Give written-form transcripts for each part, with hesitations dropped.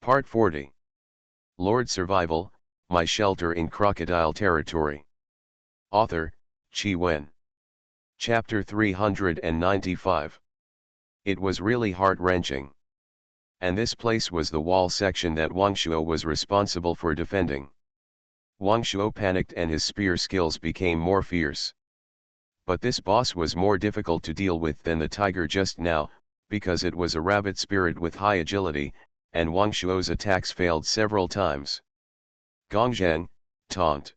Part 40. Lord Survival, My Shelter in Crocodile Territory. Author, Chi Wen. Chapter 395. It was really heart-wrenching. And this place was the wall section that Wang Shuo was responsible for defending. Wang Shuo panicked and his spear skills became more fierce. But this boss was more difficult to deal with than the tiger just now, because it was a rabbit spirit with high agility, and Wang Shuo's attacks failed several times. Gongzheng, taunt.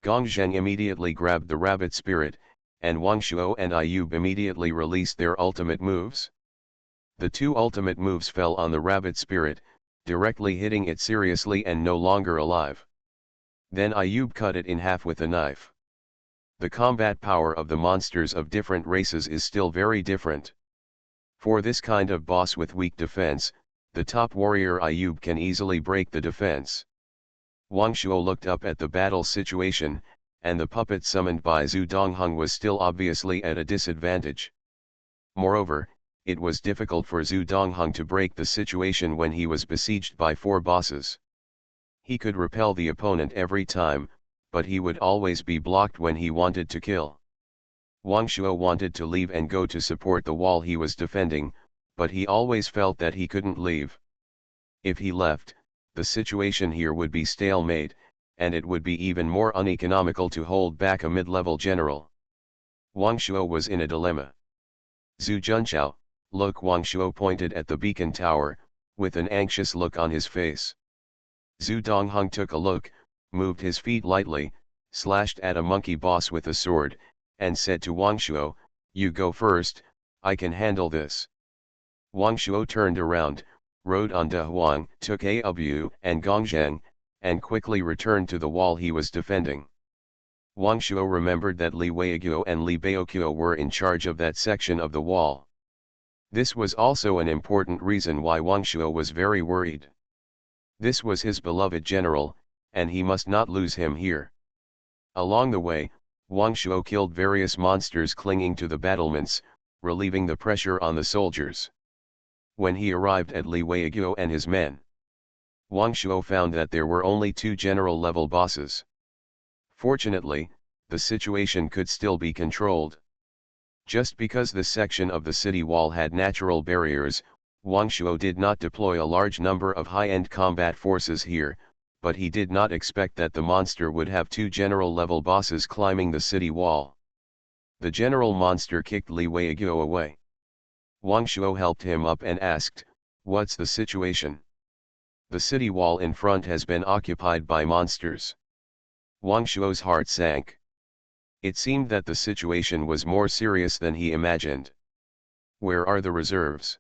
Gongzheng immediately grabbed the rabbit spirit, and Wang Shuo and Ayub immediately released their ultimate moves. The two ultimate moves fell on the rabbit spirit, directly hitting it seriously and no longer alive. Then Ayub cut it in half with a knife. The combat power of the monsters of different races is still very different. For this kind of boss with weak defense, the top warrior Ayub can easily break the defense. Wang Shuo looked up at the battle situation, and the puppet summoned by Zhu Dongheng was still obviously at a disadvantage. Moreover, it was difficult for Zhu Dongheng to break the situation when he was besieged by four bosses. He could repel the opponent every time, but he would always be blocked when he wanted to kill. Wang Shuo wanted to leave and go to support the wall he was defending, but he always felt that he couldn't leave. If he left, the situation here would be stalemate, and it would be even more uneconomical to hold back a mid-level general. Wang Shuo was in a dilemma. Zhu Junqiao, look, Wang Shuo pointed at the beacon tower, with an anxious look on his face. Zhu Dongheng took a look, moved his feet lightly, slashed at a monkey boss with a sword, and said to Wang Shuo, "You go first, I can handle this." Wang Shuo turned around, rode on De Huang, took Aobu and Gongzheng, and quickly returned to the wall he was defending. Wang Shuo remembered that Li Weiguo and Li Baoqiu were in charge of that section of the wall. This was also an important reason why Wang Shuo was very worried. This was his beloved general, and he must not lose him here. Along the way, Wang Shuo killed various monsters clinging to the battlements, relieving the pressure on the soldiers. When he arrived at Li Weiguo and his men, Wang Shuo found that there were only two general-level bosses. Fortunately, the situation could still be controlled. Just because this section of the city wall had natural barriers, Wang Shuo did not deploy a large number of high-end combat forces here, but he did not expect that the monster would have two general-level bosses climbing the city wall. The general monster kicked Li Weiguo away. Wang Shuo helped him up and asked, "What's the situation?" "The city wall in front has been occupied by monsters." Wang Shuo's heart sank. It seemed that the situation was more serious than he imagined. "Where are the reserves?"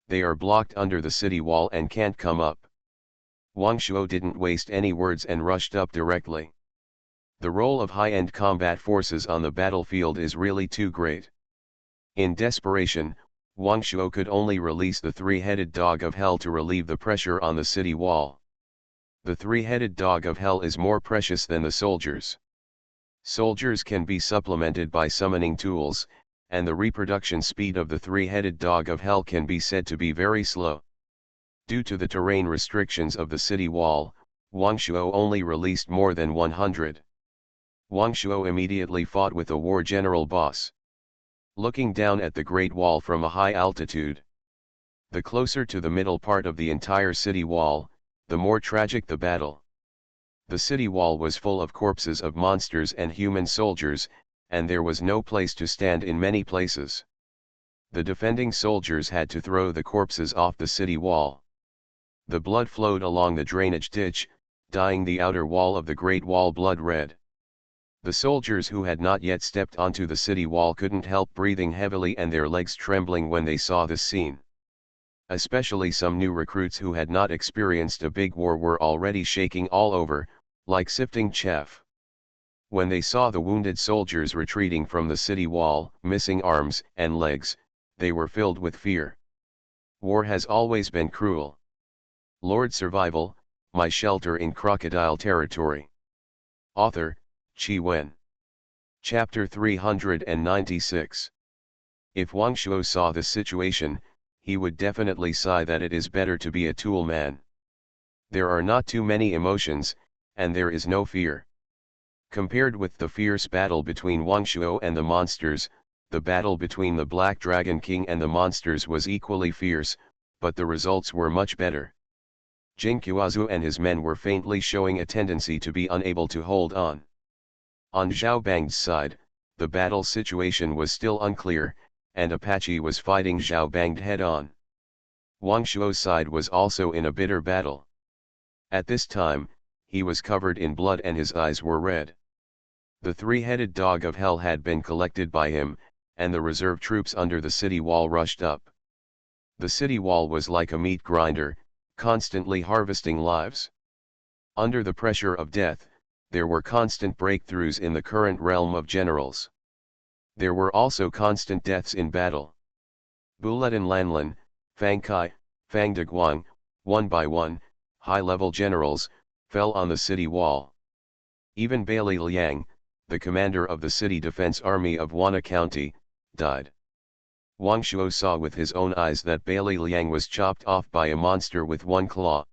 "They are blocked under the city wall and can't come up." Wang Shuo didn't waste any words and rushed up directly. The role of high-end combat forces on the battlefield is really too great. In desperation, Wang Shuo could only release the three-headed dog of hell to relieve the pressure on the city wall. The three-headed dog of hell is more precious than the soldiers. Soldiers can be supplemented by summoning tools, and the reproduction speed of the three-headed dog of hell can be said to be very slow. Due to the terrain restrictions of the city wall, Wang Shuo only released more than 100. Wang Shuo immediately fought with a war general boss. Looking down at the Great Wall from a high altitude, the closer to the middle part of the entire city wall, the more tragic the battle. The city wall was full of corpses of monsters and human soldiers, and there was no place to stand in many places. The defending soldiers had to throw the corpses off the city wall. The blood flowed along the drainage ditch, dyeing the outer wall of the Great Wall blood red. The soldiers who had not yet stepped onto the city wall couldn't help breathing heavily and their legs trembling when they saw this scene. Especially some new recruits who had not experienced a big war were already shaking all over, like sifting chaff. When they saw the wounded soldiers retreating from the city wall, missing arms and legs, they were filled with fear. War has always been cruel. Lord Survival, My Shelter in Crocodile Territory. Author, Chi Wen. Chapter 396. If Wang Shuo saw the situation, he would definitely sigh that it is better to be a tool man. There are not too many emotions, and there is no fear. Compared with the fierce battle between Wang Shuo and the monsters, the battle between the Black Dragon King and the monsters was equally fierce, but the results were much better. Jing Qiaozu and his men were faintly showing a tendency to be unable to hold on. On Zhao Bang's side, the battle situation was still unclear, and Apache was fighting Zhao Bang head-on. Wang Shuo's side was also in a bitter battle. At this time, he was covered in blood and his eyes were red. The three-headed dog of hell had been collected by him, and the reserve troops under the city wall rushed up. The city wall was like a meat grinder, constantly harvesting lives. Under the pressure of death, there were constant breakthroughs in the current realm of generals. There were also constant deaths in battle. Buletin Lanlin, Fang Kai, Fang Deguang, one by one, high-level generals, fell on the city wall. Even Bailey Liang, the commander of the city defense army of Wana County, died. Wang Shuo saw with his own eyes that Bailey Liang was chopped off by a monster with one claw.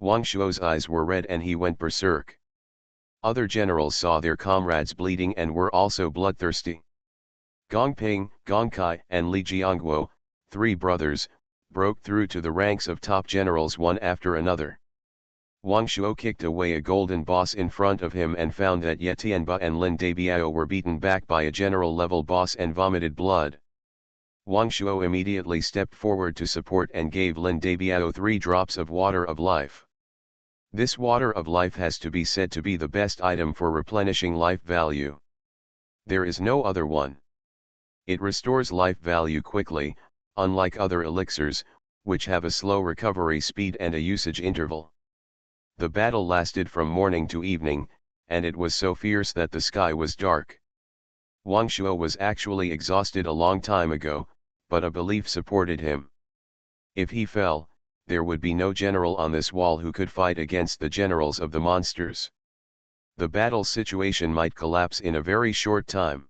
Wang Shuo's eyes were red and he went berserk. Other generals saw their comrades bleeding and were also bloodthirsty. Gong Ping, Gong Kai and Li Jiangguo, three brothers, broke through to the ranks of top generals one after another. Wang Shuo kicked away a golden boss in front of him and found that Ye Tianba and Lin Debiao were beaten back by a general-level boss and vomited blood. Wang Shuo immediately stepped forward to support and gave Lin Debiao 3 drops of water of life. This water of life has to be said to be the best item for replenishing life value. There is no other one. It restores life value quickly, unlike other elixirs, which have a slow recovery speed and a usage interval. The battle lasted from morning to evening, and it was so fierce that the sky was dark. Wang Shuo was actually exhausted a long time ago, but a belief supported him. If he fell, there would be no general on this wall who could fight against the generals of the monsters. The battle situation might collapse in a very short time.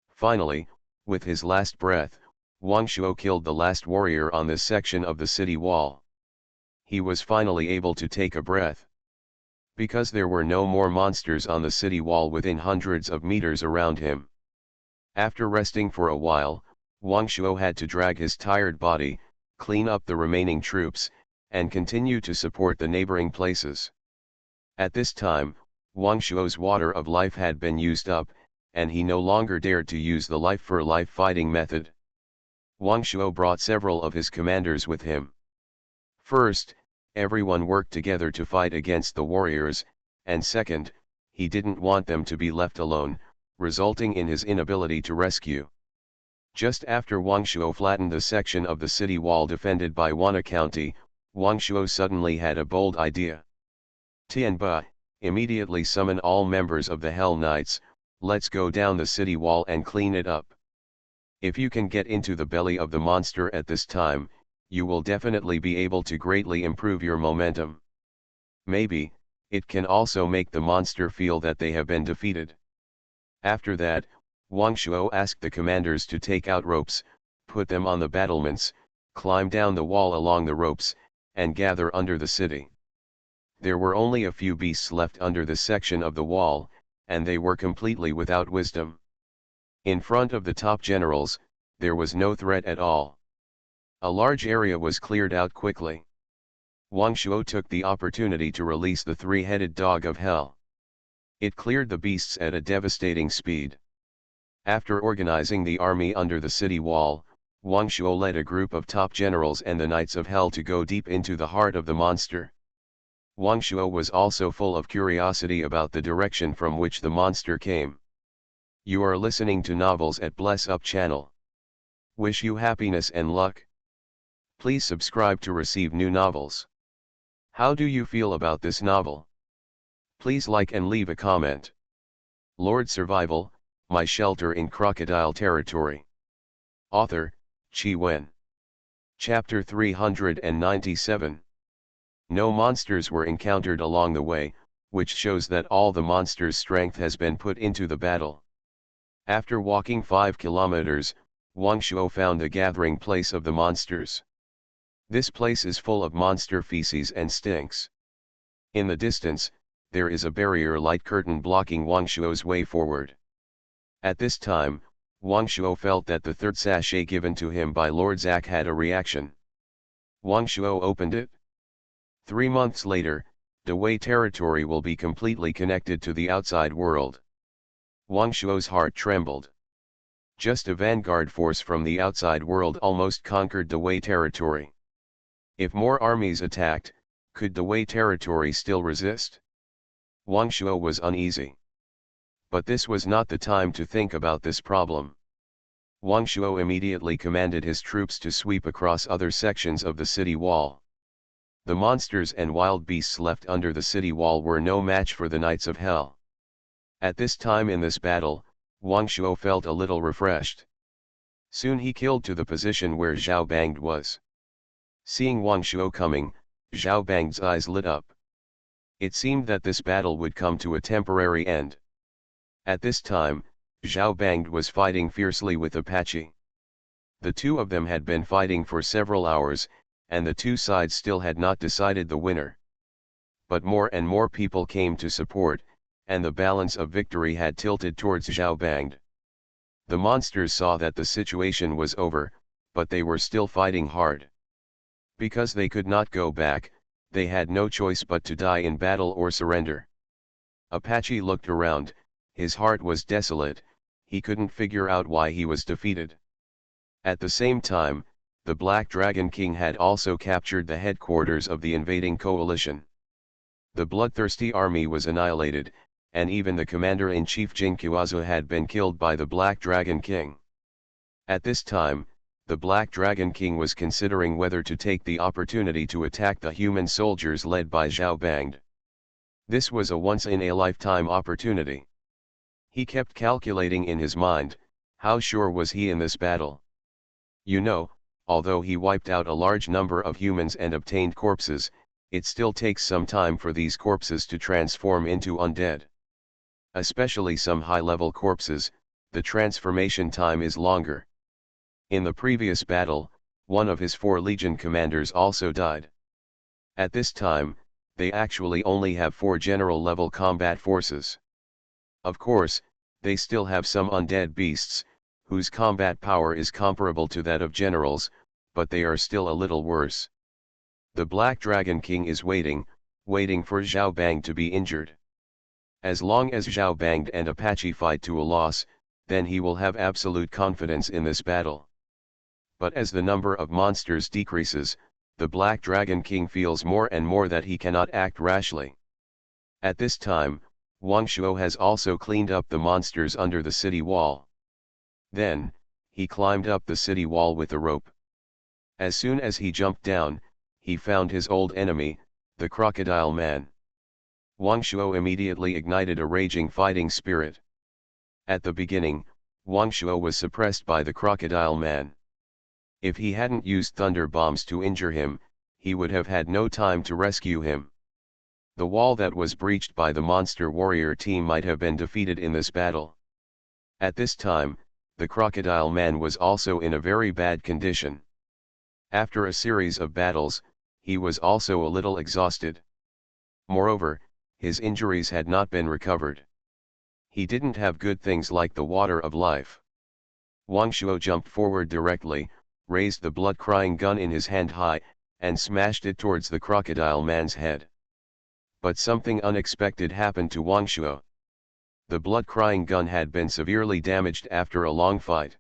Finally, with his last breath, Wang Shuo killed the last warrior on this section of the city wall. He was finally able to take a breath. Because there were no more monsters on the city wall within hundreds of meters around him. After resting for a while, Wang Shuo had to drag his tired body, clean up the remaining troops, and continue to support the neighboring places. At this time, Wang Shuo's water of life had been used up, and he no longer dared to use the life-for-life fighting method. Wang Shuo brought several of his commanders with him. First, everyone worked together to fight against the warriors, and second, he didn't want them to be left alone, resulting in his inability to rescue. Just after Wang Shuo flattened the section of the city wall defended by Wana County, Wang Shuo suddenly had a bold idea. Tianba, immediately summon all members of the Hell Knights, let's go down the city wall and clean it up. If you can get into the belly of the monster at this time, you will definitely be able to greatly improve your momentum. Maybe, it can also make the monster feel that they have been defeated. After that, Wang Shuo asked the commanders to take out ropes, put them on the battlements, climb down the wall along the ropes, and gather under the city. There were only a few beasts left under this section of the wall, and they were completely without wisdom. In front of the top generals, there was no threat at all. A large area was cleared out quickly. Wang Shuo took the opportunity to release the three-headed dog of hell. It cleared the beasts at a devastating speed. After organizing the army under the city wall, Wang Shuo led a group of top generals and the Knights of Hell to go deep into the heart of the monster. Wang Shuo was also full of curiosity about the direction from which the monster came. You are listening to Novels at Bless Up channel. Wish you happiness and luck. Please subscribe to receive new novels. How do you feel about this novel? Please like and leave a comment. Lord Survival, My Shelter in Crocodile Territory. Author, Chi Wen. Chapter 397. No monsters were encountered along the way, which shows that all the monsters' strength has been put into the battle. After walking 5 kilometers, Wang Shuo found the gathering place of the monsters. This place is full of monster feces and stinks. In the distance, there is a barrier light curtain blocking Wang Shuo's way forward. At this time, Wang Shuo felt that the third sachet given to him by Lord Zack had a reaction. Wang Shuo opened it. 3 months later, Dewey territory will be completely connected to the outside world. Wang Shuo's heart trembled. Just a vanguard force from the outside world almost conquered Dewey territory. If more armies attacked, could Dewey territory still resist? Wang Shuo was uneasy. But this was not the time to think about this problem. Wang Shuo immediately commanded his troops to sweep across other sections of the city wall. The monsters and wild beasts left under the city wall were no match for the Knights of Hell. At this time in this battle, Wang Shuo felt a little refreshed. Soon he killed to the position where Zhao Bangde was. Seeing Wang Shuo coming, Zhao Bangde's eyes lit up. It seemed that this battle would come to a temporary end. At this time, Zhao Bangde was fighting fiercely with Apache. The two of them had been fighting for several hours, and the two sides still had not decided the winner. But more and more people came to support, and the balance of victory had tilted towards Zhao Bangde. The monsters saw that the situation was over, but they were still fighting hard. Because they could not go back, they had no choice but to die in battle or surrender. Apache looked around, his heart was desolate, he couldn't figure out why he was defeated. At the same time, the Black Dragon King had also captured the headquarters of the invading coalition. The bloodthirsty army was annihilated, and even the commander-in-chief Jinqiazu had been killed by the Black Dragon King. At this time, the Black Dragon King was considering whether to take the opportunity to attack the human soldiers led by Zhao Bangde. This was a once-in-a-lifetime opportunity. He kept calculating in his mind, how sure was he in this battle? You know, although he wiped out a large number of humans and obtained corpses, it still takes some time for these corpses to transform into undead. Especially some high-level corpses, the transformation time is longer. In the previous battle, one of his 4 legion commanders also died. At this time, they actually only have 4 general-level combat forces. Of course, they still have some undead beasts, whose combat power is comparable to that of generals, but they are still a little worse. The Black Dragon King is waiting for Zhao Bangde to be injured. As long as Zhao Bangde and Apache fight to a loss, then he will have absolute confidence in this battle. But as the number of monsters decreases, the Black Dragon King feels more and more that he cannot act rashly. At this time, Wang Shuo has also cleaned up the monsters under the city wall. Then, he climbed up the city wall with a rope. As soon as he jumped down, he found his old enemy, the Crocodile Man. Wang Shuo immediately ignited a raging fighting spirit. At the beginning, Wang Shuo was suppressed by the Crocodile Man. If he hadn't used thunder bombs to injure him, he would have had no time to rescue him. The wall that was breached by the monster warrior team might have been defeated in this battle. At this time, the Crocodile Man was also in a very bad condition. After a series of battles, he was also a little exhausted. Moreover, his injuries had not been recovered. He didn't have good things like the water of life. Wang Shuo jumped forward directly, raised the blood-crying gun in his hand high, and smashed it towards the Crocodile Man's head. But something unexpected happened to Wang Shuo. The blood-crying gun had been severely damaged after a long fight.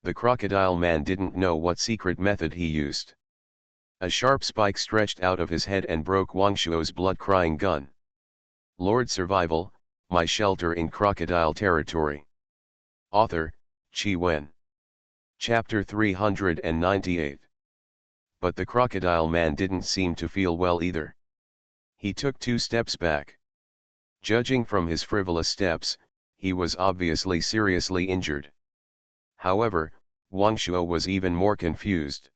The Crocodile Man didn't know what secret method he used. A sharp spike stretched out of his head and broke Wang Shuo's blood-crying gun. Lord Survival, My Shelter in Crocodile Territory. Author, Qi Wen. Chapter 398. But the Crocodile Man didn't seem to feel well either. He took 2 steps back. Judging from his frivolous steps, he was obviously seriously injured. However, Wang Shuo was even more confused.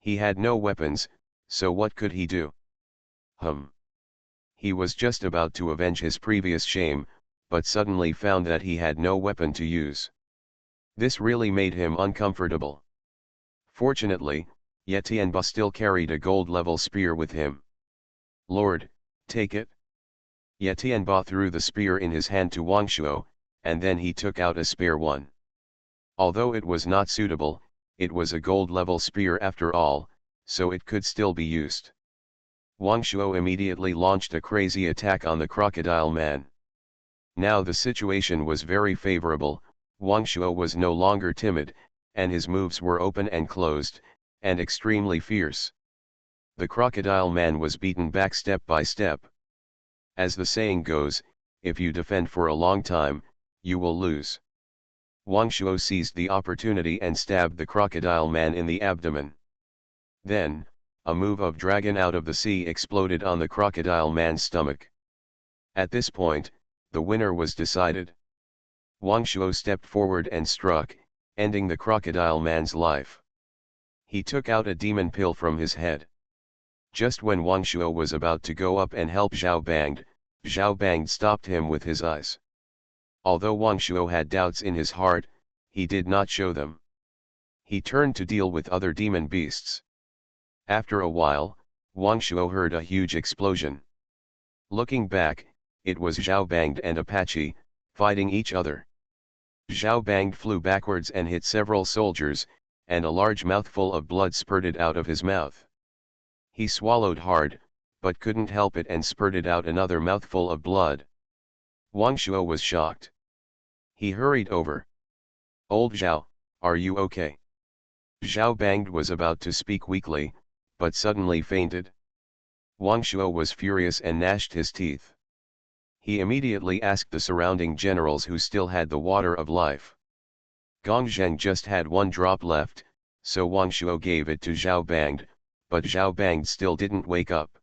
He had no weapons, so what could he do? He was just about to avenge his previous shame, but suddenly found that he had no weapon to use. This really made him uncomfortable. Fortunately, Yetianba still carried a gold-level spear with him. "Lord, take it." Yetianba threw the spear in his hand to Wangshuo, and then he took out a spare one. Although it was not suitable, it was a gold-level spear after all, so it could still be used. Wangshuo immediately launched a crazy attack on the crocodile man. Now the situation was very favorable. Wangshuo was no longer timid, and his moves were open and closed, and extremely fierce. The crocodile man was beaten back step by step. As the saying goes, if you defend for a long time, you will lose. Wangshuo seized the opportunity and stabbed the crocodile man in the abdomen. Then, a move of dragon out of the sea exploded on the crocodile man's stomach. At this point, the winner was decided. Wangshuo stepped forward and struck, ending the crocodile man's life. He took out a demon pill from his head. Just when Wangshuo was about to go up and help Zhao Bangde stopped him with his eyes. Although Wangshuo had doubts in his heart, he did not show them. He turned to deal with other demon beasts. After a while, Wangshuo heard a huge explosion. Looking back, it was Zhao Bangde and Apache, fighting each other. Zhao Bangde flew backwards and hit several soldiers, and a large mouthful of blood spurted out of his mouth. He swallowed hard, but couldn't help it and spurted out another mouthful of blood. Wangshuo was shocked. He hurried over. "Old Zhao, are you okay?" Zhao Bangde was about to speak weakly, but suddenly fainted. Wangshuo was furious and gnashed his teeth. He immediately asked the surrounding generals who still had the water of life. Gongzheng just had one drop left, so Wangshuo gave it to Zhao Bangde, but Zhao Bangde still didn't wake up.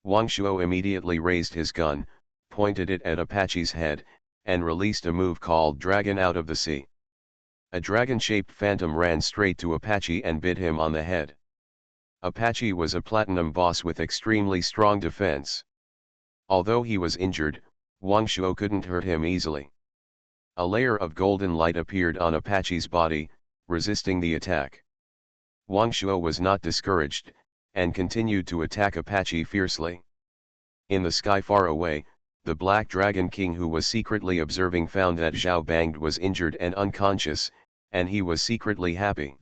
Wangshuo immediately raised his gun, pointed it at Apache's head, and released a move called Dragon Out of the Sea. A dragon-shaped phantom ran straight to Apache and bit him on the head. Apache was a platinum boss with extremely strong defense. Although he was injured, Wangshuo couldn't hurt him easily. A layer of golden light appeared on Apache's body, resisting the attack. Wangshuo was not discouraged, and continued to attack Apache fiercely. In the sky far away, the Black Dragon King, who was secretly observing, found that Zhao Bangde was injured and unconscious, and he was secretly happy.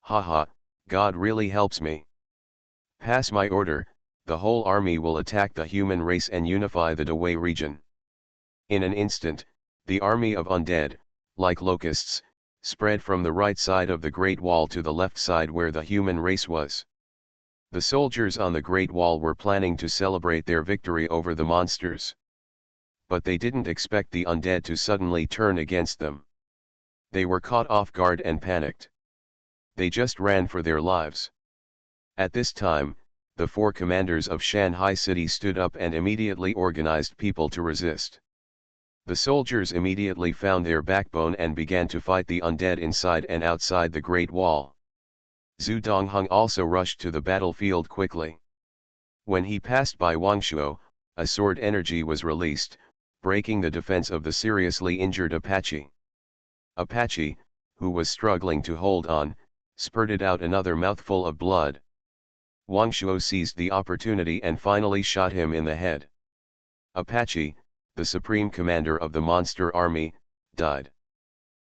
"Haha, God really helps me. Pass my order, the whole army will attack the human race and unify the Dawei region." In an instant, the army of undead, like locusts, spread from the right side of the Great Wall to the left side where the human race was. The soldiers on the Great Wall were planning to celebrate their victory over the monsters. But they didn't expect the undead to suddenly turn against them. They were caught off guard and panicked. They just ran for their lives. At this time, the four commanders of Shanghai City stood up and immediately organized people to resist. The soldiers immediately found their backbone and began to fight the undead inside and outside the Great Wall. Zhu Dongheng also rushed to the battlefield quickly. When he passed by Wangshuo, a sword energy was released, breaking the defense of the seriously injured Apache. Apache, who was struggling to hold on, spurted out another mouthful of blood. Wangshuo seized the opportunity and finally shot him in the head. Apache, the supreme commander of the monster army, died.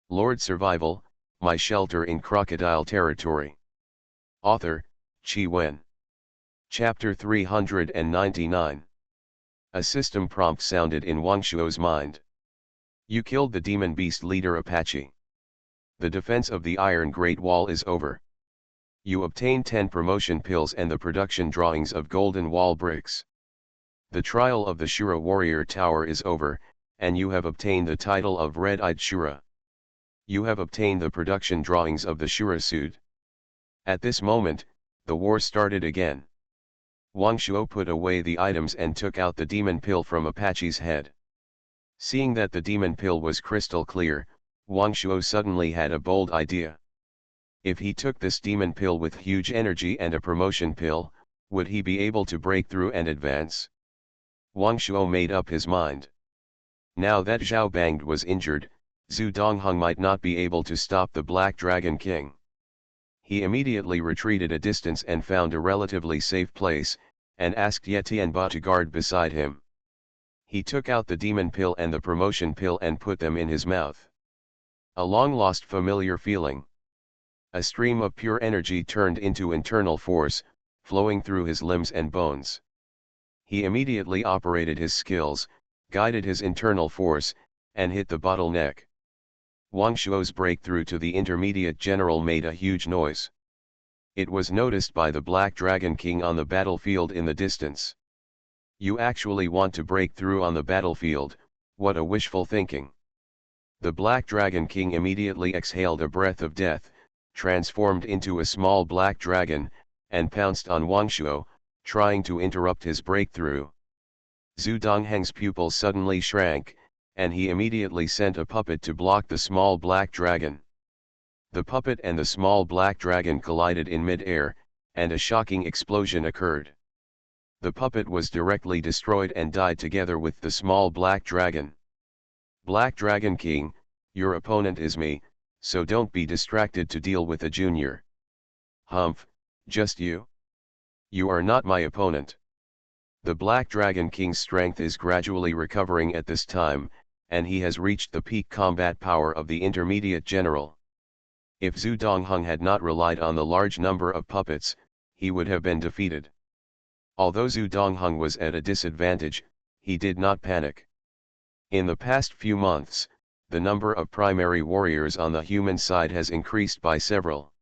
Lord Survival, My Shelter in Crocodile Territory. Author, Qi Wen. Chapter 399. A system prompt sounded in Wangshuo's mind. "You killed the demon beast leader Apache. The defense of the Iron Great Wall is over. You obtained 10 promotion pills and the production drawings of golden wall bricks. The trial of the Shura warrior tower is over, and you have obtained the title of Red-Eyed Shura. You have obtained the production drawings of the Shura suit." At this moment, the war started again. Wangshuo put away the items and took out the demon pill from Apache's head. Seeing that the demon pill was crystal clear, Wangshuo suddenly had a bold idea. If he took this demon pill with huge energy and a promotion pill, would he be able to break through and advance? Wangshuo made up his mind. Now that Zhao Bangde was injured, Zhu Dongheng might not be able to stop the Black Dragon King. He immediately retreated a distance and found a relatively safe place, and asked Ye Tianba to guard beside him. He took out the demon pill and the promotion pill and put them in his mouth. A long-lost familiar feeling. A stream of pure energy turned into internal force, flowing through his limbs and bones. He immediately operated his skills, guided his internal force, and hit the bottleneck. Wang Shuo's breakthrough to the intermediate general made a huge noise. It was noticed by the Black Dragon King on the battlefield in the distance. You actually want to break through on the battlefield, what a wishful thinking. The Black Dragon King immediately exhaled a breath of death, transformed into a small black dragon, and pounced on Wang Shuo, trying to interrupt his breakthrough. Zhu Dongheng's pupils suddenly shrank, and he immediately sent a puppet to block the small black dragon. The puppet and the small black dragon collided in mid-air, and a shocking explosion occurred. The puppet was directly destroyed and died together with the small black dragon. Black Dragon King, your opponent is me, so don't be distracted to deal with a junior. Humph, just you? You are not my opponent. The Black Dragon King's strength is gradually recovering at this time, and he has reached the peak combat power of the intermediate general. If Zhu Dongheng had not relied on the large number of puppets, he would have been defeated. Although Zhu Dongheng was at a disadvantage, he did not panic. In the past few months, the number of primary warriors on the human side has increased by several.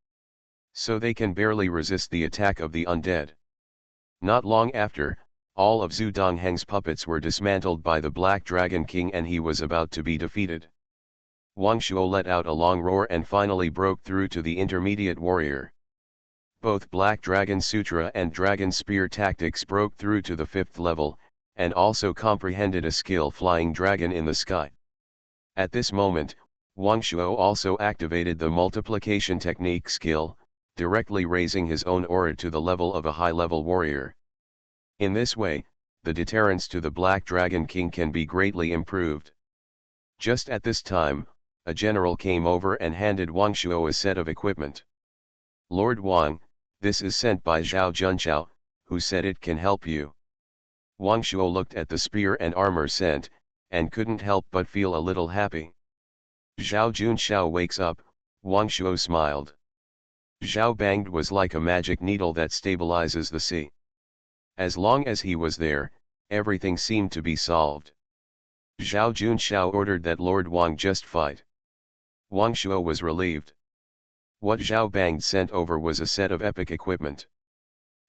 So they can barely resist the attack of the undead. Not long after, all of Zhu Dongheng's puppets were dismantled by the Black Dragon King and he was about to be defeated. Wang Shuo let out a long roar and finally broke through to the intermediate warrior. Both Black Dragon Sutra and Dragon Spear tactics broke through to the 5th level, and also comprehended a skill Flying Dragon in the Sky. At this moment, Wang Shuo also activated the multiplication technique skill, directly raising his own aura to the level of a high-level warrior. In this way, the deterrence to the Black Dragon King can be greatly improved. Just at this time, a general came over and handed Wang Shuo a set of equipment. Lord Wang, this is sent by Zhao Junqiao, who said it can help you. Wang Shuo looked at the spear and armor sent, and couldn't help but feel a little happy. Zhao Junqiao wakes up, Wang Shuo smiled. Zhao Banged was like a magic needle that stabilizes the sea. As long as he was there, everything seemed to be solved. Zhao Junqiao ordered that Lord Wang just fight. Wang Shuo was relieved. What Zhao Banged sent over was a set of epic equipment.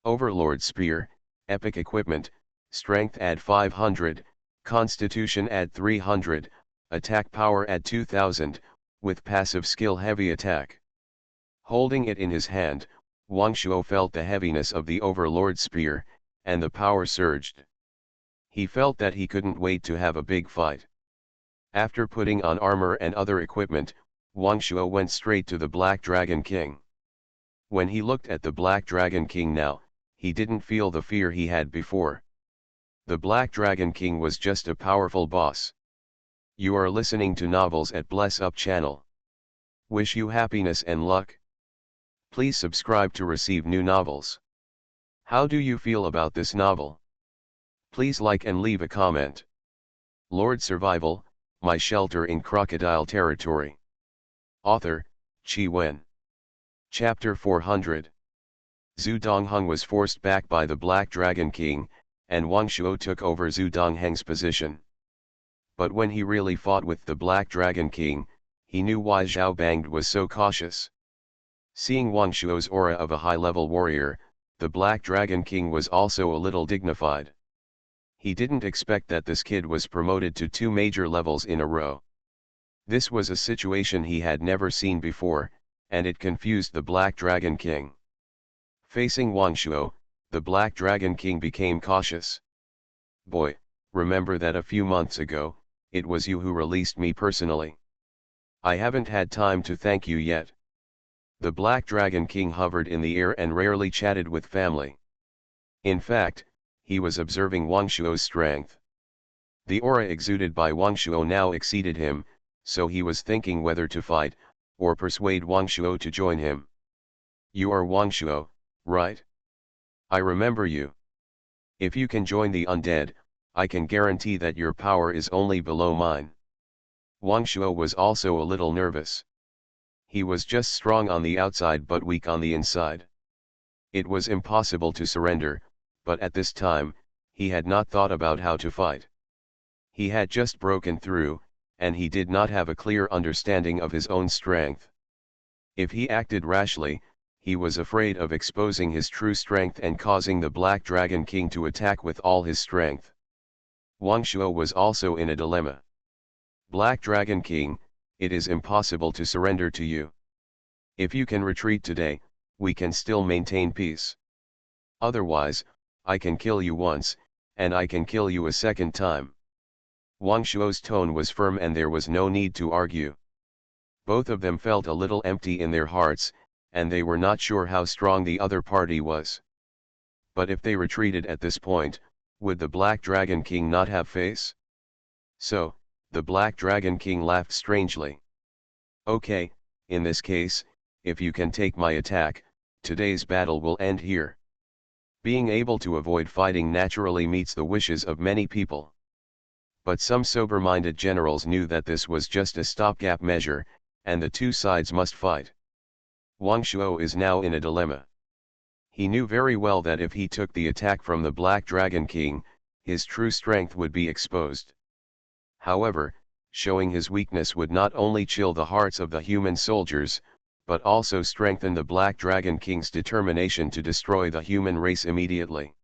Overlord Spear, epic equipment, strength add 500, constitution add 300, attack power add 2000, with passive skill heavy attack. Holding it in his hand, Wang Shuo felt the heaviness of the Overlord Spear, and the power surged. He felt that he couldn't wait to have a big fight. After putting on armor and other equipment, Wang Shuo went straight to the Black Dragon King. When he looked at the Black Dragon King now, he didn't feel the fear he had before. The Black Dragon King was just a powerful boss. You are listening to novels at Bless Up channel. Wish you happiness and luck. Please subscribe to receive new novels. How do you feel about this novel? Please like and leave a comment. Lord Survival, My Shelter in Crocodile Territory. Author, Qi Wen. Chapter 400. Zhu Dongheng was forced back by the Black Dragon King, and Wang Shuo took over Zhu Dongheng's position. But when he really fought with the Black Dragon King, he knew why Zhao Banged was so cautious. Seeing Wang Shuo's aura of a high-level warrior, the Black Dragon King was also a little dignified. He didn't expect that this kid was promoted to 2 major levels in a row. This was a situation he had never seen before, and it confused the Black Dragon King. Facing Wang Shuo, the Black Dragon King became cautious. Boy, remember that a few months ago, it was you who released me personally. I haven't had time to thank you yet. The Black Dragon King hovered in the air and rarely chatted with family. In fact, he was observing Wang Shuo's strength. The aura exuded by Wang Shuo now exceeded him, so he was thinking whether to fight, or persuade Wang Shuo to join him. You are Wang Shuo, right? I remember you. If you can join the undead, I can guarantee that your power is only below mine. Wang Shuo was also a little nervous. He was just strong on the outside but weak on the inside. It was impossible to surrender, but at this time, he had not thought about how to fight. He had just broken through, and he did not have a clear understanding of his own strength. If he acted rashly, he was afraid of exposing his true strength and causing the Black Dragon King to attack with all his strength. Wang Shuo was also in a dilemma. Black Dragon King, it is impossible to surrender to you. If you can retreat today, we can still maintain peace. Otherwise, I can kill you once, and I can kill you a second time. Wang Shuo's tone was firm and there was no need to argue. Both of them felt a little empty in their hearts, and they were not sure how strong the other party was. But if they retreated at this point, would the Black Dragon King not have face? So, the Black Dragon King laughed strangely. Okay, in this case, if you can take my attack, today's battle will end here. Being able to avoid fighting naturally meets the wishes of many people. But some sober-minded generals knew that this was just a stopgap measure, and the two sides must fight. Wang Shuo is now in a dilemma. He knew very well that if he took the attack from the Black Dragon King, his true strength would be exposed. However, showing his weakness would not only chill the hearts of the human soldiers, but also strengthen the Black Dragon King's determination to destroy the human race immediately.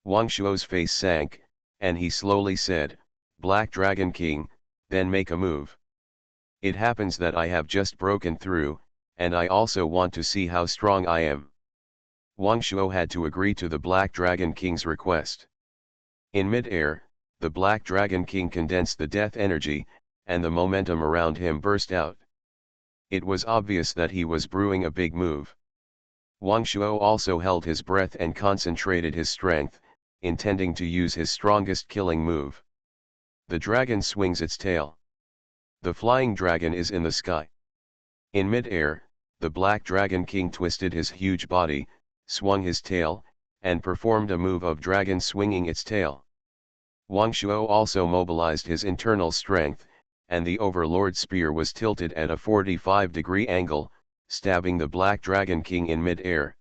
Wang Shuo's face sank, and he slowly said, Black Dragon King, then make a move. It happens that I have just broken through, and I also want to see how strong I am. Wang Shuo had to agree to the Black Dragon King's request. In mid-air, the Black Dragon King condensed the death energy, and the momentum around him burst out. It was obvious that he was brewing a big move. Wang Shuo also held his breath and concentrated his strength, intending to use his strongest killing move. The dragon swings its tail. The flying dragon is in the sky. In mid-air, the Black Dragon King twisted his huge body, swung his tail, and performed a move of dragon swinging its tail. Wang Shuo also mobilized his internal strength, and the Overlord Spear was tilted at a 45-degree angle, stabbing the Black Dragon King in mid-air.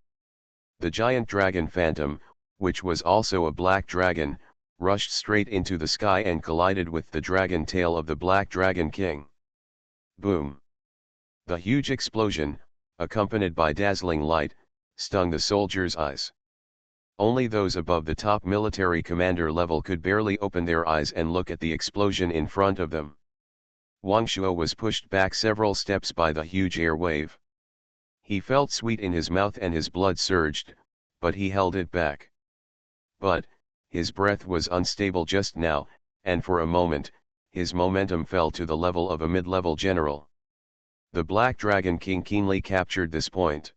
The giant dragon Phantom, which was also a black dragon, rushed straight into the sky and collided with the dragon tail of the Black Dragon King. Boom! The huge explosion, accompanied by dazzling light, stung the soldiers' eyes. Only those above the top military commander level could barely open their eyes and look at the explosion in front of them. Wang Shuo was pushed back several steps by the huge air wave. He felt sweet in his mouth and his blood surged, but he held it back. But, his breath was unstable just now, and for a moment, his momentum fell to the level of a mid-level general. The Black Dragon King keenly captured this point.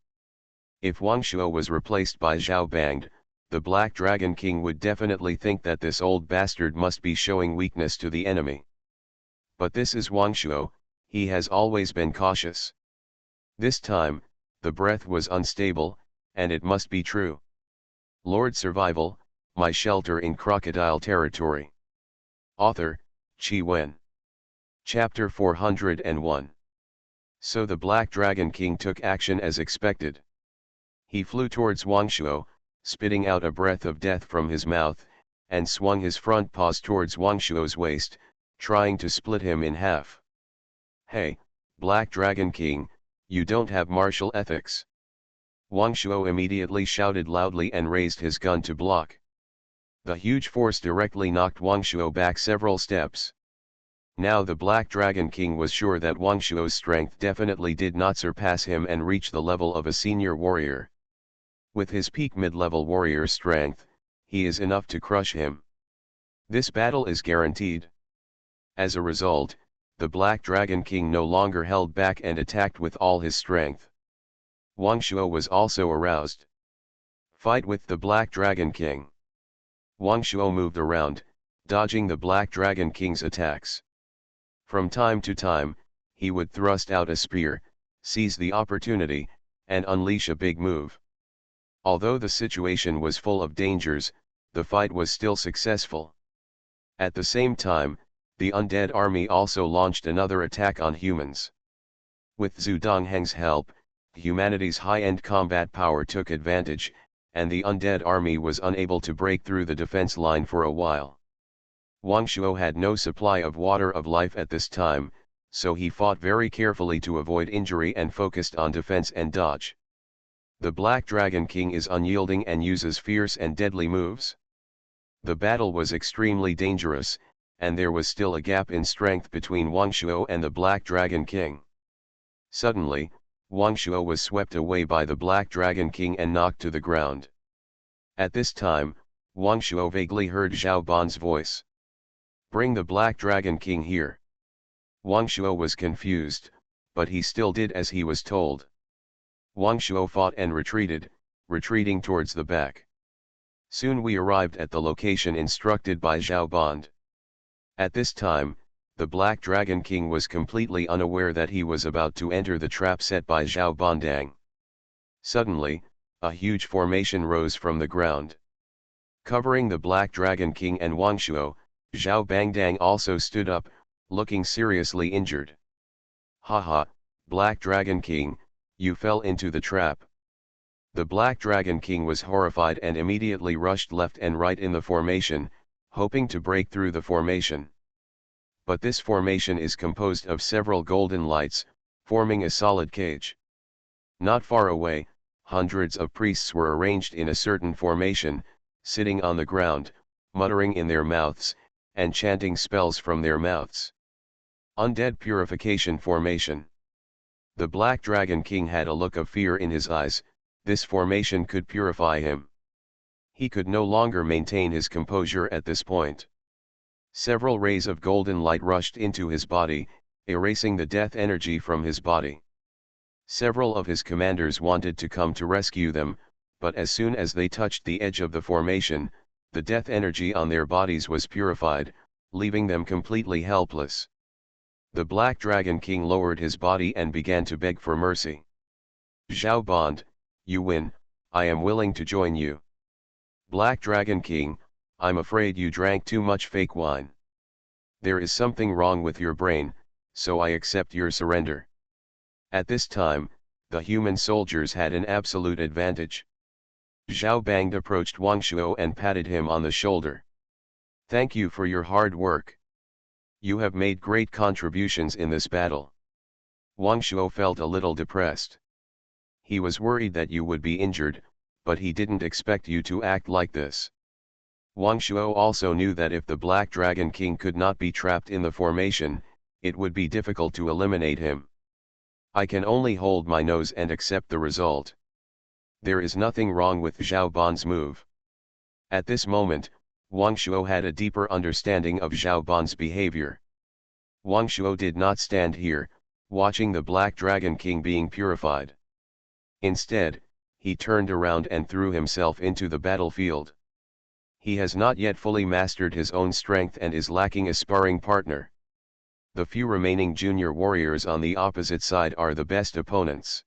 If Wang Shuo was replaced by Zhao Bangde, the Black Dragon King would definitely think that this old bastard must be showing weakness to the enemy. But this is Wang Shuo, he has always been cautious. This time, the breath was unstable, and it must be true. Lord Survival, My Shelter in Crocodile Territory. Author, Qi Wen. Chapter 401. So the Black Dragon King took action as expected. He flew towards Wang Shuo, spitting out a breath of death from his mouth, and swung his front paws towards Wang Shuo's waist, trying to split him in half. Hey, Black Dragon King, you don't have martial ethics. Wang Shuo immediately shouted loudly and raised his gun to block. The huge force directly knocked Wang Shuo back several steps. Now the Black Dragon King was sure that Wang Shuo's strength definitely did not surpass him and reach the level of a senior warrior. With his peak mid-level warrior strength, he is enough to crush him. This battle is guaranteed. As a result, the Black Dragon King no longer held back and attacked with all his strength. Wang Shuo was also aroused. Fight with the Black Dragon King. Wang Shuo moved around, dodging the Black Dragon King's attacks. From time to time, he would thrust out a spear, seize the opportunity, and unleash a big move. Although the situation was full of dangers, the fight was still successful. At the same time, the undead army also launched another attack on humans. With Zhu Dongheng's help, humanity's high-end combat power took advantage, and the undead army was unable to break through the defense line for a while. Wang Shuo had no supply of water of life at this time, so he fought very carefully to avoid injury and focused on defense and dodge. The Black Dragon King is unyielding and uses fierce and deadly moves. The battle was extremely dangerous, and there was still a gap in strength between Wang Shuo and the Black Dragon King. Suddenly, Wang Shuo was swept away by the Black Dragon King and knocked to the ground. At this time, Wang Shuo vaguely heard Zhao Ban's voice. "Bring the Black Dragon King here." Wang Shuo was confused, but he still did as he was told. Wang Shuo fought and retreated, retreating towards the back. Soon we arrived at the location instructed by Zhao Ban. At this time, the Black Dragon King was completely unaware that he was about to enter the trap set by Zhao Bandang. Suddenly, a huge formation rose from the ground. Covering the Black Dragon King and Wang Shuo, Zhao Bandang also stood up, looking seriously injured. "Haha, Black Dragon King, you fell into the trap." The Black Dragon King was horrified and immediately rushed left and right in the formation, hoping to break through the formation. But this formation is composed of several golden lights, forming a solid cage. Not far away, hundreds of priests were arranged in a certain formation, sitting on the ground, muttering in their mouths, and chanting spells from their mouths. Undead Purification Formation. The Black Dragon King had a look of fear in his eyes. This formation could purify him. He could no longer maintain his composure at this point. Several rays of golden light rushed into his body, erasing the death energy from his body. Several of his commanders wanted to come to rescue them, but as soon as they touched the edge of the formation, the death energy on their bodies was purified, leaving them completely helpless. The Black Dragon King lowered his body and began to beg for mercy. "Zhao Ban, you win, I am willing to join you." "Black Dragon King, I'm afraid you drank too much fake wine. There is something wrong with your brain, so I accept your surrender." At this time, the human soldiers had an absolute advantage. Zhao Bang approached Wang Shuo and patted him on the shoulder. "Thank you for your hard work. You have made great contributions in this battle." Wang Shuo felt a little depressed. He was worried that you would be injured, but he didn't expect you to act like this. Wang Shuo also knew that if the Black Dragon King could not be trapped in the formation, it would be difficult to eliminate him. "I can only hold my nose and accept the result. There is nothing wrong with Zhao Ban's move." At this moment, Wang Shuo had a deeper understanding of Zhao Ban's behavior. Wang Shuo did not stand here, watching the Black Dragon King being purified. Instead, he turned around and threw himself into the battlefield. He has not yet fully mastered his own strength and is lacking a sparring partner. The few remaining junior warriors on the opposite side are the best opponents.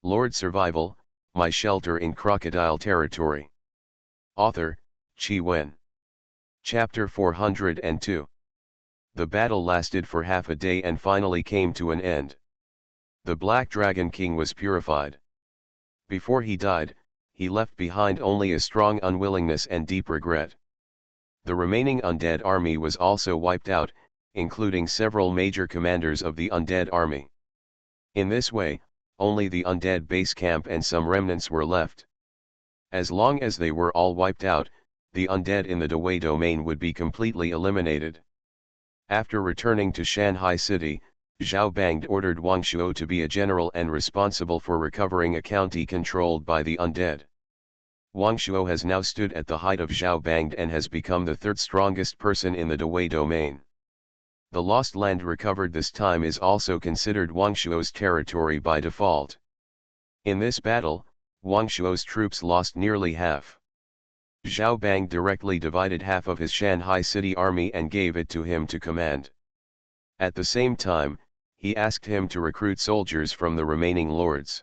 Lord Survival, My Shelter in Crocodile Territory. Author, Qi Wen. Chapter 402. The battle lasted for half a day and finally came to an end. The Black Dragon King was purified. Before he died, he left behind only a strong unwillingness and deep regret. The remaining undead army was also wiped out, including several major commanders of the undead army. In this way, only the undead base camp and some remnants were left. As long as they were all wiped out, the undead in the Dewey domain would be completely eliminated. After returning to Shanghai City, Zhao Bang ordered Wang Shuo to be a general and responsible for recovering a county controlled by the undead. Wang Shuo has now stood at the height of Zhao Bang and has become the third strongest person in the Dewey domain. The lost land recovered this time is also considered Wang Shuo's territory by default. In this battle, Wang Shuo's troops lost nearly half. Zhao Bang directly divided half of his Shanghai City army and gave it to him to command. At the same time, he asked him to recruit soldiers from the remaining lords.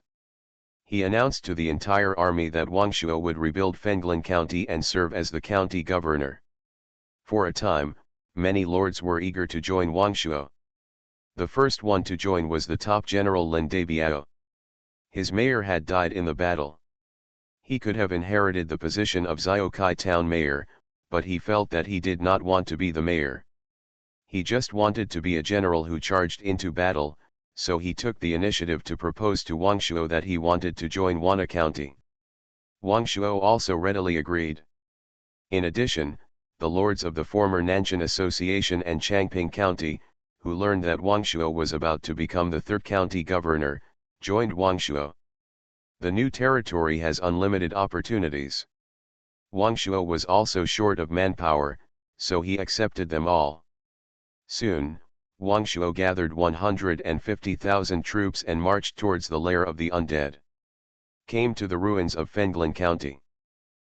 He announced to the entire army that Wang Shuo would rebuild Fenglan County and serve as the county governor. For a time, many lords were eager to join Wang Shuo. The first one to join was the top general Lin Dabiao. His mayor had died in the battle. He could have inherited the position of Zhiokai town mayor, but he felt that he did not want to be the mayor. He just wanted to be a general who charged into battle, so he took the initiative to propose to Wang Shuo that he wanted to join Wana County. Wang Shuo also readily agreed. In addition, the lords of the former Nanshan Association and Changping County, who learned that Wang Shuo was about to become the third county governor, joined Wang Shuo. The new territory has unlimited opportunities. Wang Shuo was also short of manpower, so he accepted them all. Soon, Wang Shuo gathered 150,000 troops and marched towards the lair of the undead. Came to the ruins of Fenglan County.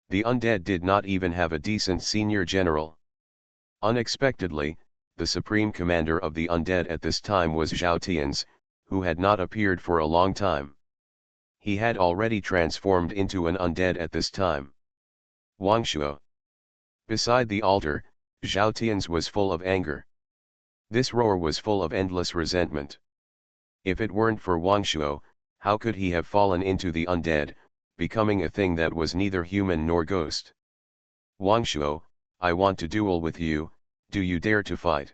The undead did not even have a decent senior general. Unexpectedly, the supreme commander of the undead at this time was Zhao Tian's, who had not appeared for a long time. He had already transformed into an undead at this time. Wang Shuo. Beside the altar, Zhao Tian's was full of anger. This roar was full of endless resentment. If it weren't for Wang Shuo, how could he have fallen into the undead, becoming a thing that was neither human nor ghost? Wang Shuo, I want to duel with you, do you dare to fight?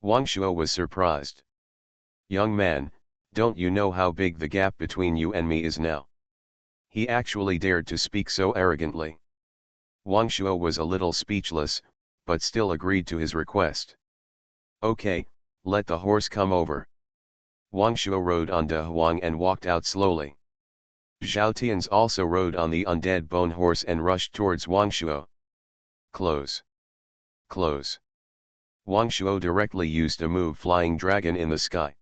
Wang Shuo was surprised. Young man, don't you know how big the gap between you and me is now? He actually dared to speak so arrogantly. Wang Shuo was a little speechless, but still agreed to his request. Okay, let the horse come over. Wang Shuo rode on De Huang and walked out slowly. Zhao Tian's also rode on the undead bone horse and rushed towards Wang Shuo. Close. Close. Wang Shuo directly used a move Flying Dragon in the sky.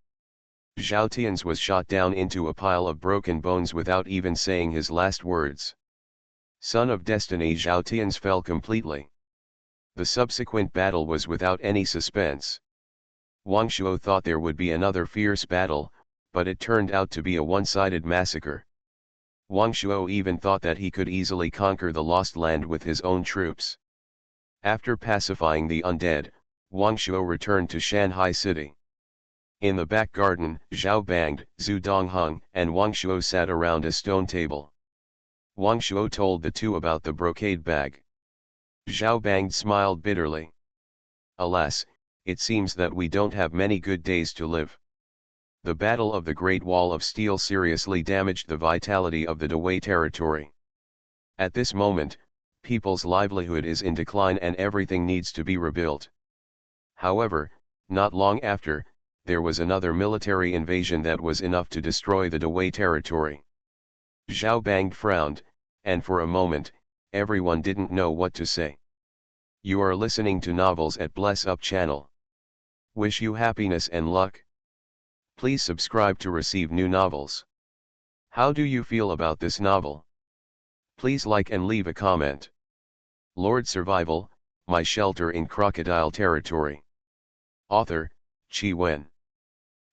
Zhao Tian's was shot down into a pile of broken bones without even saying his last words. Son of Destiny Zhao Tian's fell completely. The subsequent battle was without any suspense. Wang Shuo thought there would be another fierce battle, but it turned out to be a one-sided massacre. Wang Shuo even thought that he could easily conquer the Lost Land with his own troops. After pacifying the undead, Wang Shuo returned to Shanghai City. In the back garden, Zhao Bangde, Zhu Dongheng, and Wang Shuo sat around a stone table. Wang Shuo told the two about the brocade bag. Zhao Bangde smiled bitterly. Alas, it seems that we don't have many good days to live. The Battle of the Great Wall of Steel seriously damaged the vitality of the Dawei territory. At this moment, people's livelihood is in decline and everything needs to be rebuilt. However, not long after, there was another military invasion that was enough to destroy the Dawei territory. Zhao Bangde frowned, and for a moment, everyone didn't know what to say. You are listening to Novels at Bless Up channel. Wish you happiness and luck. Please subscribe to receive new novels. How do you feel about this novel? Please like and leave a comment. Lord Survival, My Shelter in Crocodile Territory. Author, Qi Wen.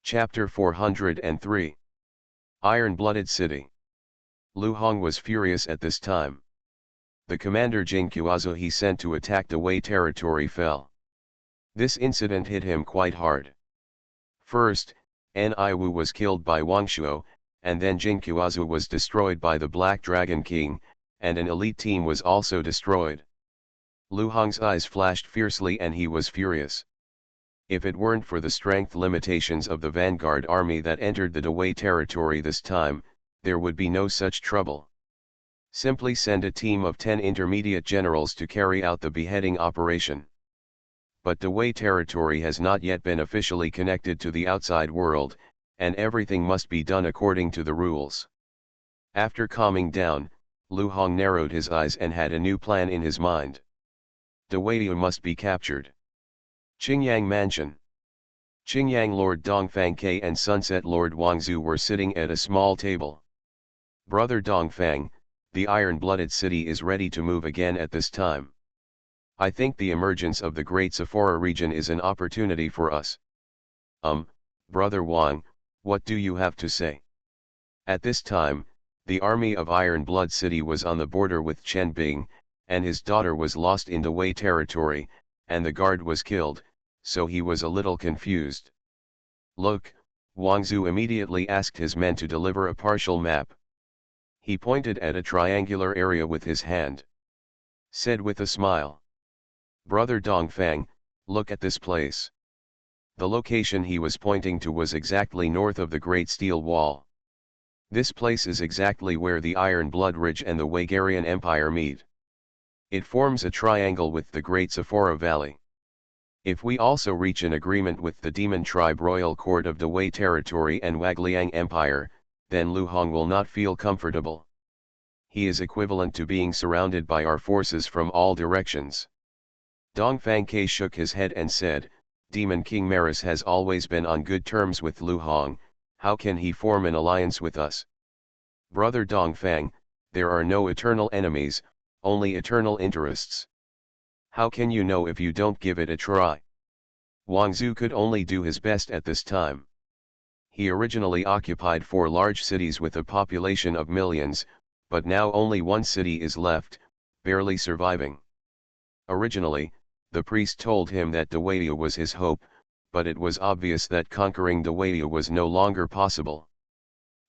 Chapter 403. Iron-Blooded City. Lu Hong was furious at this time. The commander Jing Qiaozu he sent to attack Dawei territory fell. This incident hit him quite hard. First, Ni Wu was killed by Wang Shuo, and then Jing Qiaozu was destroyed by the Black Dragon King, and an elite team was also destroyed. Lu Hong's eyes flashed fiercely and he was furious. If it weren't for the strength limitations of the vanguard army that entered the Dawei territory this time, there would be no such trouble. Simply send a team of 10 intermediate generals to carry out the beheading operation. But Dawei territory has not yet been officially connected to the outside world, and everything must be done according to the rules. After calming down, Lu Hong narrowed his eyes and had a new plan in his mind. Dawei must be captured. Qingyang Mansion. Qingyang Lord Dongfang Ke and Sunset Lord Wangzhu were sitting at a small table. Brother Dongfang, the iron-blooded city is ready to move again at this time. I think the emergence of the Great Sephora region is an opportunity for us. Um, Brother Wang, what do you have to say? At this time, the army of Iron Blood City was on the border with Chen Bing, and his daughter was lost in Dawei territory, and the guard was killed, so he was a little confused. Look, Wang Zhu immediately asked his men to deliver a partial map. He pointed at a triangular area with his hand. Said with a smile. Brother Dongfang, look at this place. The location he was pointing to was exactly north of the Great Steel Wall. This place is exactly where the Iron Blood Ridge and the Waigarian Empire meet. It forms a triangle with the Great Sephora Valley. If we also reach an agreement with the Demon Tribe Royal Court of Dawei Territory and Wagliang Empire, then Lu Hong will not feel comfortable. He is equivalent to being surrounded by our forces from all directions. Dongfang Ke shook his head and said, Demon King Maris has always been on good terms with Lu Hong, how can he form an alliance with us? Brother Dongfang, there are no eternal enemies, only eternal interests. How can you know if you don't give it a try? Wang Zhu could only do his best at this time. He originally occupied 4 large cities with a population of millions, but now only one city is left, barely surviving. Originally, the priest told him that Dawei was his hope, but it was obvious that conquering Dawei was no longer possible.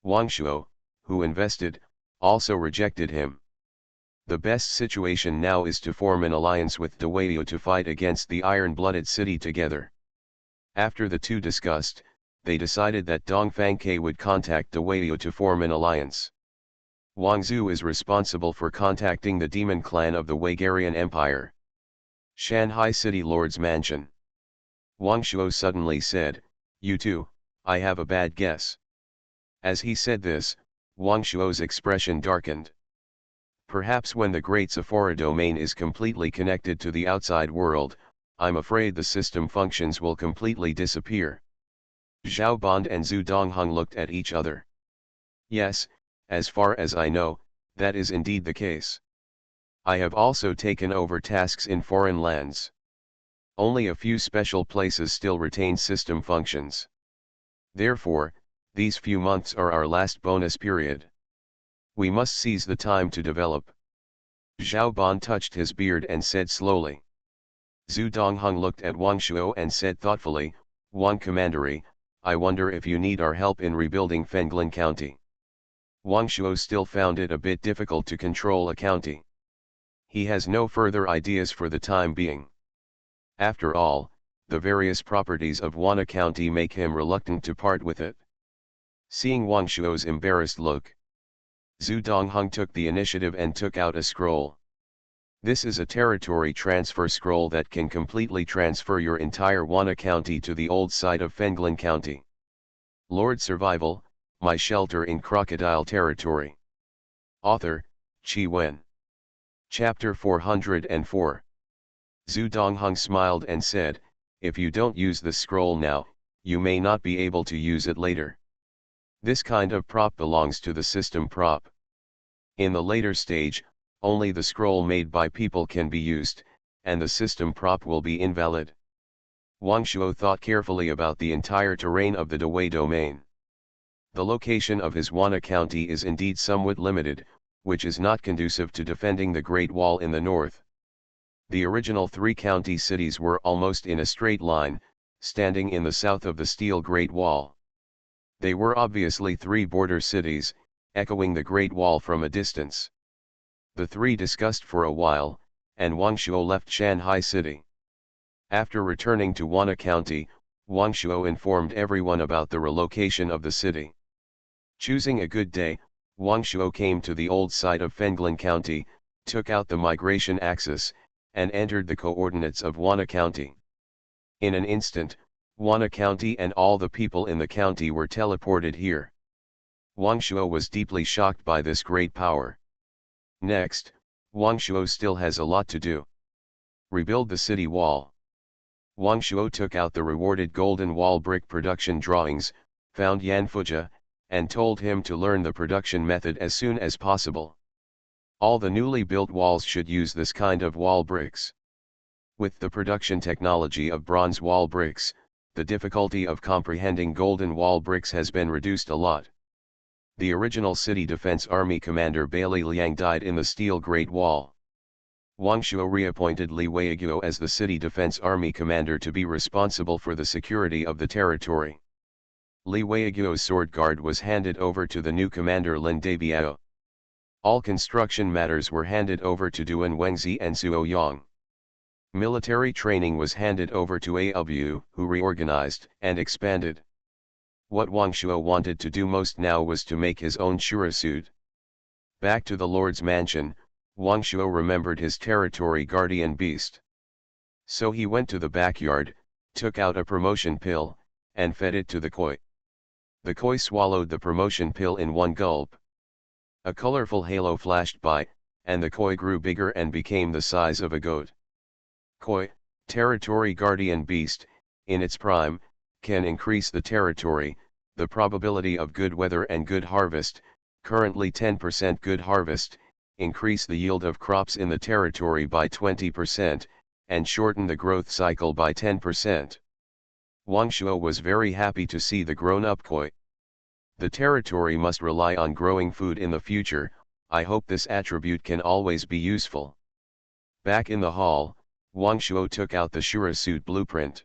Wang Shuo, who invested, also rejected him. The best situation now is to form an alliance with Dawei to fight against the iron-blooded city together. After the two discussed, they decided that Dongfang Ke would contact Dawei to form an alliance. Wang Zhu is responsible for contacting the demon clan of the Waigarian Empire. Shanghai City Lord's Mansion. Wang Shuo suddenly said, You too, I have a bad guess. As he said this, Wang Shuo's expression darkened. Perhaps when the Great Sephora domain is completely connected to the outside world, I'm afraid the system functions will completely disappear. Zhao Bond and Zhu Dongheng looked at each other. Yes, as far as I know, that is indeed the case. I have also taken over tasks in foreign lands. Only a few special places still retain system functions. Therefore, these few months are our last bonus period. We must seize the time to develop. Zhao Ban touched his beard and said slowly. Zhu Dongheng looked at Wang Shuo and said thoughtfully, Wang Commandery, I wonder if you need our help in rebuilding Fenglin County. Wang Shuo still found it a bit difficult to control a county. He has no further ideas for the time being. After all, the various properties of Wana County make him reluctant to part with it. Seeing Wang Shuo's embarrassed look, Zhu Dongheng took the initiative and took out a scroll. This is a territory transfer scroll that can completely transfer your entire Wana County to the old site of Fenglin County. Lord Survival, My Shelter in Crocodile Territory. Author, Qi Wen. Chapter 404. Zhu Dongheng smiled and said, If you don't use the scroll now, you may not be able to use it later. This kind of prop belongs to the system prop. In the later stage, only the scroll made by people can be used, and the system prop will be invalid. Wang Shuo thought carefully about the entire terrain of the Dawei domain. The location of his Wana County is indeed somewhat limited, which is not conducive to defending the Great Wall in the north. The original 3 county cities were almost in a straight line, standing in the south of the steel Great Wall. They were obviously 3 border cities, echoing the Great Wall from a distance. The 3 discussed for a while, and Wang Shuo left Shanghai City. After returning to Wana County, Wang Shuo informed everyone about the relocation of the city. Choosing a good day, Wang Shuo came to the old site of Fenglin County, took out the migration axis, and entered the coordinates of Wana County. In an instant, Wana County and all the people in the county were teleported here. Wang Shuo was deeply shocked by this great power. Next, Wang Shuo still has a lot to do. Rebuild the city wall. Wang Shuo took out the rewarded golden wall brick production drawings, found Yan Fuja, and told him to learn the production method as soon as possible. All the newly built walls should use this kind of wall bricks. With the production technology of bronze wall bricks, the difficulty of comprehending Golden Wall bricks has been reduced a lot. The original City Defense Army commander Bailey Liang died in the Steel Great Wall. Wang Shuo reappointed Li Weiguo as the City Defense Army commander to be responsible for the security of the territory. Li Weiguo's sword guard was handed over to the new commander Lin Debiao. All construction matters were handed over to Duan Wengzi and Suo Yang. Military training was handed over to Abu, who reorganized and expanded. What Wang Shuo wanted to do most now was to make his own Shura suit. Back to the Lord's mansion, Wang Shuo remembered his territory guardian beast. So he went to the backyard, took out a promotion pill, and fed it to the koi. The koi swallowed the promotion pill in one gulp. A colorful halo flashed by, and the koi grew bigger and became the size of a goat. Koi, territory guardian beast, in its prime, can increase the territory, the probability of good weather and good harvest, currently 10% good harvest, increase the yield of crops in the territory by 20%, and shorten the growth cycle by 10%. Wang Shuo was very happy to see the grown-up koi. The territory must rely on growing food in the future, I hope this attribute can always be useful. Back in the hall, Wang Shuo took out the Shura suit blueprint.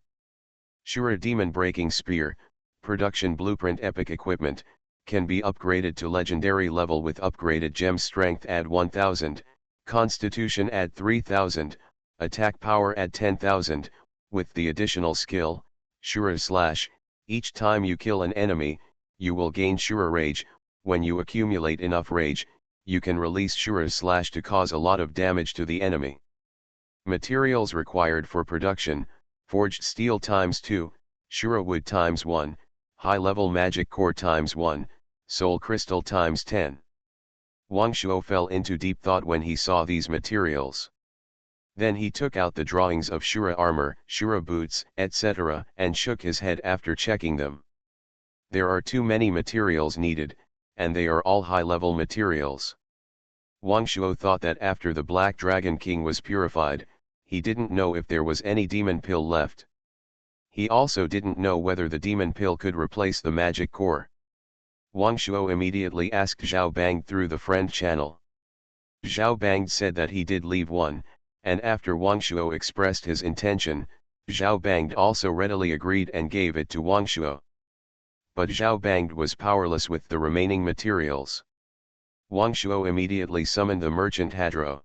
Shura Demon Breaking Spear, Production Blueprint Epic Equipment, can be upgraded to legendary level with upgraded gem strength add 1000, constitution add 3000, attack power add 10,000, with the additional skill, Shura Slash. Each time you kill an enemy, you will gain Shura Rage. When you accumulate enough rage, you can release Shura Slash to cause a lot of damage to the enemy. Materials required for production: forged steel ×2, Shura wood ×1, high-level magic core ×1, soul crystal ×10. Wang Shuo fell into deep thought when he saw these materials. Then he took out the drawings of Shura armor, Shura boots, etc., and shook his head after checking them. There are too many materials needed, and they are all high-level materials. Wang Shuo thought that after the Black Dragon King was purified, he didn't know if there was any demon pill left. He also didn't know whether the demon pill could replace the magic core. Wang Shuo immediately asked Zhao Bang through the friend channel. Zhao Bang said that he did leave one, and after Wang Shuo expressed his intention, Zhao Bang also readily agreed and gave it to Wang Shuo. But Zhao Bang was powerless with the remaining materials. Wang Shuo immediately summoned the merchant Hadro.